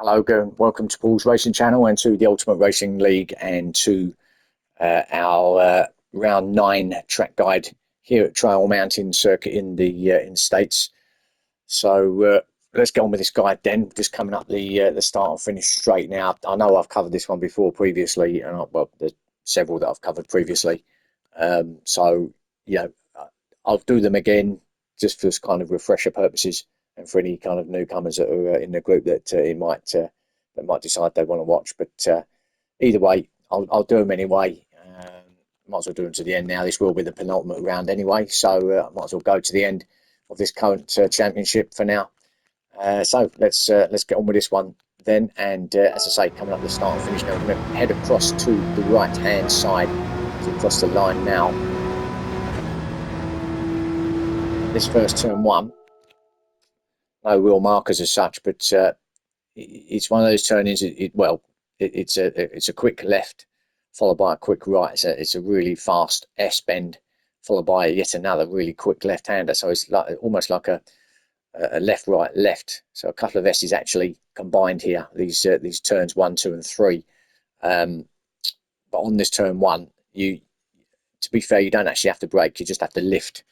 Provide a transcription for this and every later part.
Hello, welcome to Paul's Racing Channel and to the Ultimate Racing League and to our round 9 track guide here at Trail Mountain Circuit in the States. So let's get on with this guide then. Just coming up the start and finish straight now. I know I've covered this one before previously, and well, there's several that I've covered previously. So yeah, I'll do them again just for kind of refresher purposes and for any kind of newcomers that are in the group that might decide they want to watch. But either way, I'll do them anyway. Might as well do them to the end now. This will be the penultimate round anyway, so I might as well go to the end of this current championship for now. So let's get on with this one then. And as I say, coming up the start and finish now, we're going to head across to the right hand side to cross the line now. This first turn one, no real markers as such, but it's one of those turnings. It's a quick left followed by a quick right. It's a really fast S bend followed by yet another really quick left hander. So it's like almost like a left right left. So a couple of S's actually combined here. These turns 1, 2, and 3. But on this turn one, to be fair, you don't actually have to brake. You just have to lift.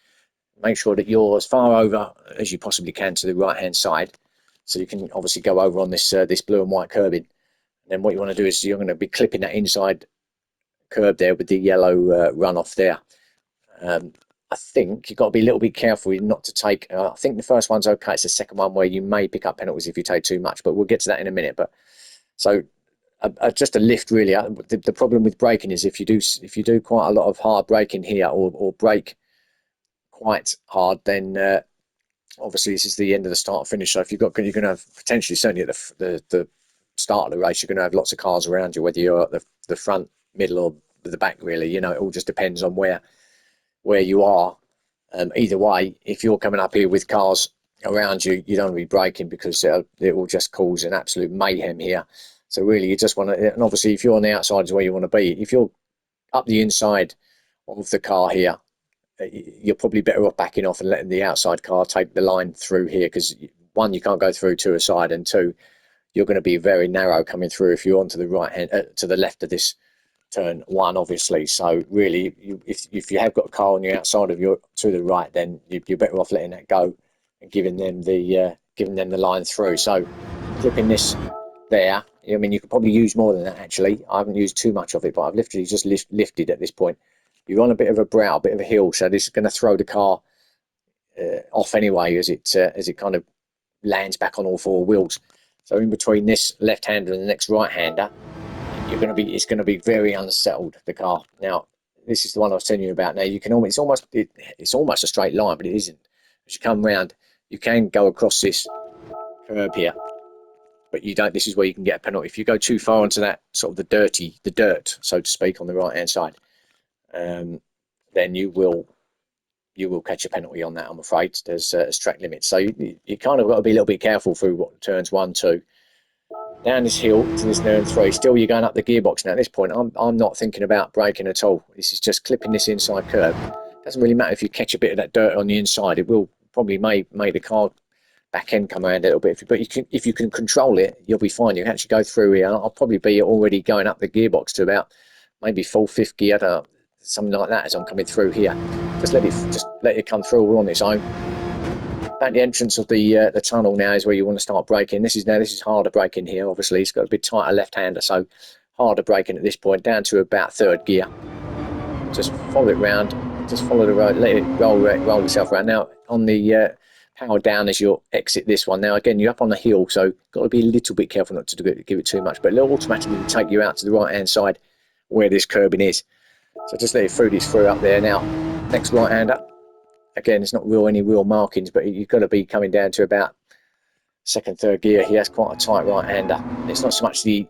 Make sure that you're as far over as you possibly can to the right hand side, so you can obviously go over on this this blue and white curbing. And then what you want to do is you're going to be clipping that inside curb there with the yellow runoff there. I think you've got to be a little bit careful not to take. I think the first one's okay. It's the second one where you may pick up penalties if you take too much, but we'll get to that in a minute. But so just a lift really. The problem with braking is if you do quite a lot of hard braking here or brake quite hard, then obviously this is the end of the start finish. So if you're going to have potentially, certainly at the start of the race, you're going to have lots of cars around you, whether you're at the front, middle, or the back. Really, it all just depends on where you are. Either way, if you're coming up here with cars around you, you don't want to be braking because it will just cause an absolute mayhem here. So really, you just want to, and obviously if you're on the outside is where you want to be. If you're up the inside of the car here, you're probably better off backing off and letting the outside car take the line through here, because one, you can't go through to a side, and two, you're going to be very narrow coming through if you're onto the right hand to the left of this turn one, obviously. So really, if you have got a car on the outside of your to the right, then you're better off letting that go and giving them the line through. So clipping this there, I mean, you could probably use more than that actually. I haven't used too much of it, but I've literally just lifted at this point. You're on a bit of a brow, a bit of a hill, so this is going to throw the car off anyway as it kind of lands back on all four wheels. So in between this left-hander and the next right-hander, it's going to be very unsettled, the car. Now, this is the one I was telling you about. Now you can almost it's almost a straight line, but it isn't. As you come round, you can go across this curb here, but you don't. This is where you can get a penalty if you go too far into that sort of the dirt, so to speak, on the right-hand side. Then you will catch a penalty on that, I'm afraid. There's track limits, so you kind of got to be a little bit careful through what turns 1, 2, down this hill to this turn 3. Still, you're going up the gearbox now. At this point, I'm not thinking about braking at all. This is just clipping this inside curb. Doesn't really matter if you catch a bit of that dirt on the inside. It will probably make the car back end come around a little bit, but if you can control it, you'll be fine. You can actually go through here. I'll probably be already going up the gearbox to about maybe 4th, 5th gear, something like that, as I'm coming through here. Just let it come through all on its own. At the entrance of the tunnel now is where you want to start braking. This is harder braking here. Obviously, it's got a bit tighter left-hander, so harder braking at this point, down to about 3rd gear. Just follow it round. Just follow the road. Let it roll itself around. Now on the power down as you exit this one. Now again, you're up on the hill, so got to be a little bit careful not to give it too much. But it'll automatically take you out to the right-hand side where this curbing is. So just let it through up there. Now, next right-hander. Again, it's not any real markings, but you've got to be coming down to about 2nd, 3rd gear. He has quite a tight right-hander. It's not so much the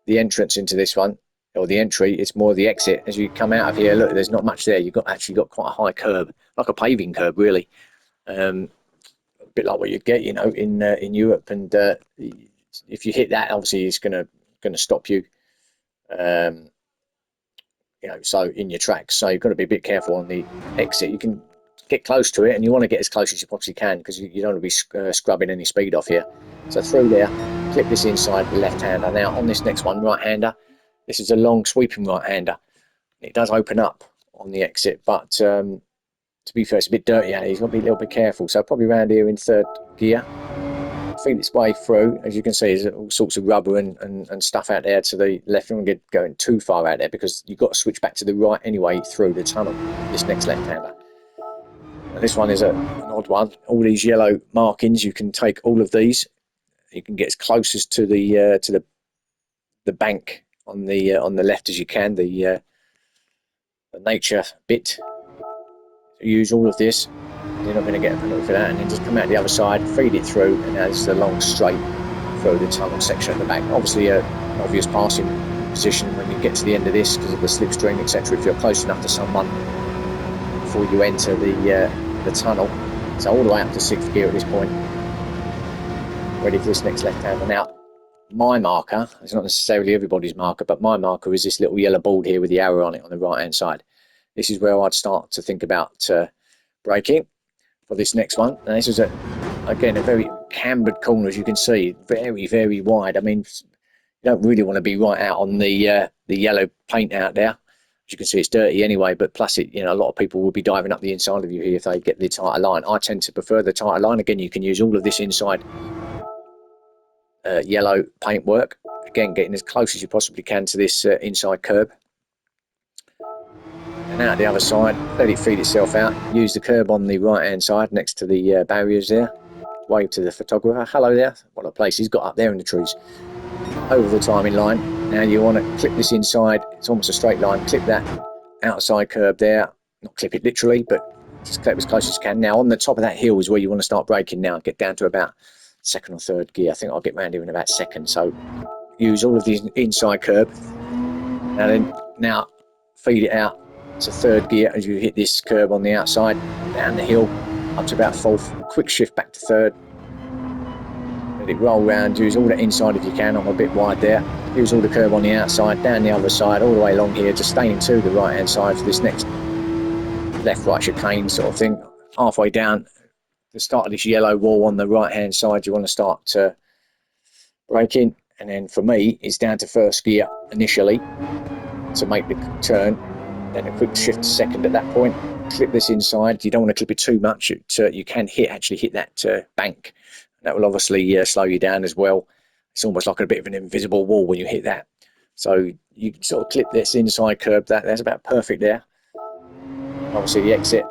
entrance into this one, or the entry, it's more the exit. As you come out of here, look, there's not much there. You've actually got quite a high curb, like a paving curb, really. A bit like what you'd get, in Europe. And if you hit that, obviously, it's going to stop you. So in your tracks, so you've got to be a bit careful on the exit. You can get close to it, and you want to get as close as you possibly can because you don't want to be scrubbing any speed off here. So through there, clip this inside the left-hander. Now on this next one, right-hander, this is a long sweeping right-hander. It does open up on the exit, but to be fair, it's a bit dirty out here. You've got to be a little bit careful. So probably around here in third gear, feel its way through. As you can see, there's all sorts of rubber and stuff out there to the left. You don't want to get going too far out there because you've got to switch back to the right anyway through the tunnel, this next left-hander. And this one is an odd one. All these yellow markings, you can take all of these. You can get as close as to the bank on the left as you can, the nature bit. Use all of this. You're not going to get a penalty for that, and then just come out the other side, feed it through, and now this is a long straight through the tunnel section at the back. Obviously, an obvious passing position when you get to the end of this because of the slipstream, etc. If you're close enough to someone before you enter the tunnel. So all the way up to 6th gear at this point, ready for this next left-hander. Now, my marker, it's not necessarily everybody's marker, but my marker is this little yellow board here with the arrow on it on the right-hand side. This is where I'd start to think about braking for this next one. And this is again a very cambered corner, as you can see, very, very wide. I mean, you don't really want to be right out on the yellow paint out there. As you can see, it's dirty anyway, but plus it, a lot of people will be diving up the inside of you here if they get the tighter line. I tend to prefer the tighter line. Again, you can use all of this inside yellow paint work. Again, getting as close as you possibly can to this inside curb. And out the other side, let it feed itself out. Use the curb on the right hand side next to the barriers there. Wave to the photographer. Hello there. What a place he's got up there in the trees. Over the timing line. Now you want to clip this inside. It's almost a straight line. Clip that outside curb there. Not clip it literally, but just clip as close as you can. Now on the top of that hill is where you want to start braking now. Get down to about 2nd or 3rd gear. I think I'll get round here in about 2nd. So use all of these inside curb. And then now feed it out to 3rd gear as you hit this curb on the outside, down the hill up to about 4th, quick shift back to 3rd, let it roll round, use all the inside if you can. I'm a bit wide there, use all the curb on the outside, down the other side, all the way along here, just staying to the right hand side for this next left right chicane sort of thing. Halfway down the start of this yellow wall on the right hand side, you want to start braking, and then for me it's down to 1st gear initially to make the turn. Then a quick shift to 2nd at that point. Clip this inside. You don't want to clip it too much. You can actually hit that bank. That will obviously slow you down as well. It's almost like a bit of an invisible wall when you hit that. So you sort of clip this inside curb. That's about perfect there. Obviously the exit.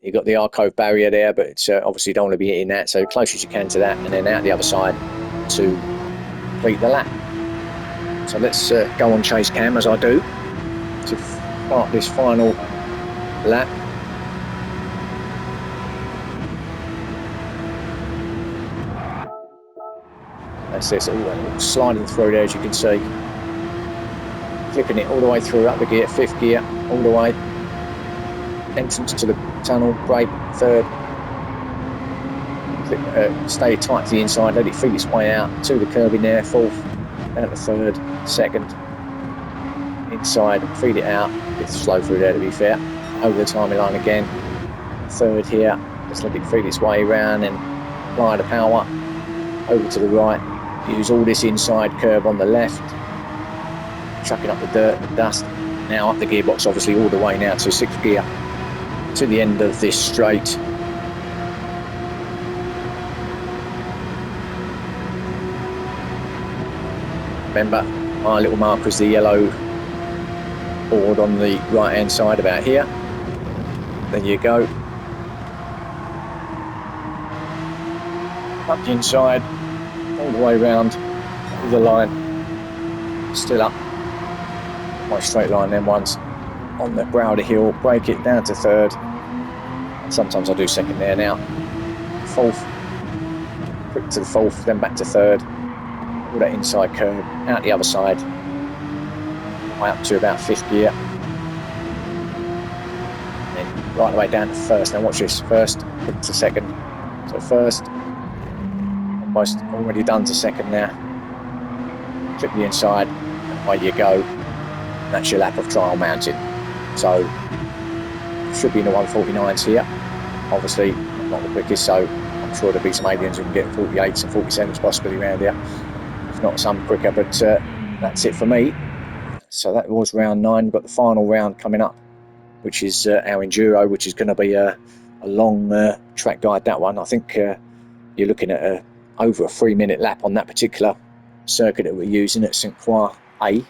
You've got the Arcove barrier there, but it's, obviously you don't want to be hitting that. So close as you can to that, and then out the other side to complete the lap. So let's go on chase cam as I do to start this final lap. That's this, all sliding through there as you can see. Flipping it all the way through up the gear, 5th gear, all the way. Entrance to the tunnel, brake, 3rd. Stay tight to the inside, let it feed its way out to the curb in there, 4th, down to 3rd, 2nd. Inside, feed it out. It's slow through there to be fair. Over the timing line again. 3rd here. Just let it feed its way around and apply the power. Over to the right. Use all this inside curb on the left. Chucking up the dirt and dust. Now up the gearbox, obviously all the way now to 6th gear. To the end of this straight. Remember, my little marker is the yellow board on the right hand side about here. There you go. Up the inside, all the way round the line, still up my straight line then once on the brow of the hill, break it down to 3rd. Sometimes I do 2nd there now. 4th, quick to the 4th, then back to 3rd. All that inside curve, out the other side. Way up to about 5th gear, and then right the way down to 1st. Now watch this, 1st, quick to 2nd, so 1st, almost already done to 2nd now. Clip the inside, and away you go. That's your lap of Trial Mountain. So should be in the 149s here. Obviously, not the quickest, so I'm sure there'll be some aliens who can get 48s and 47s possibly around here. If not some quicker, but that's it for me. So that was round 9. We've got the final round coming up, which is our enduro, which is going to be a long track guide, that one. I think you're looking at over a 3-minute lap on that particular circuit that we're using at St Croix A.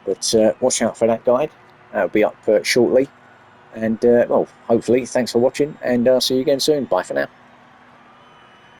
But watch out for that guide. That'll be up shortly. And well, hopefully, thanks for watching, and I'll see you again soon. Bye for now.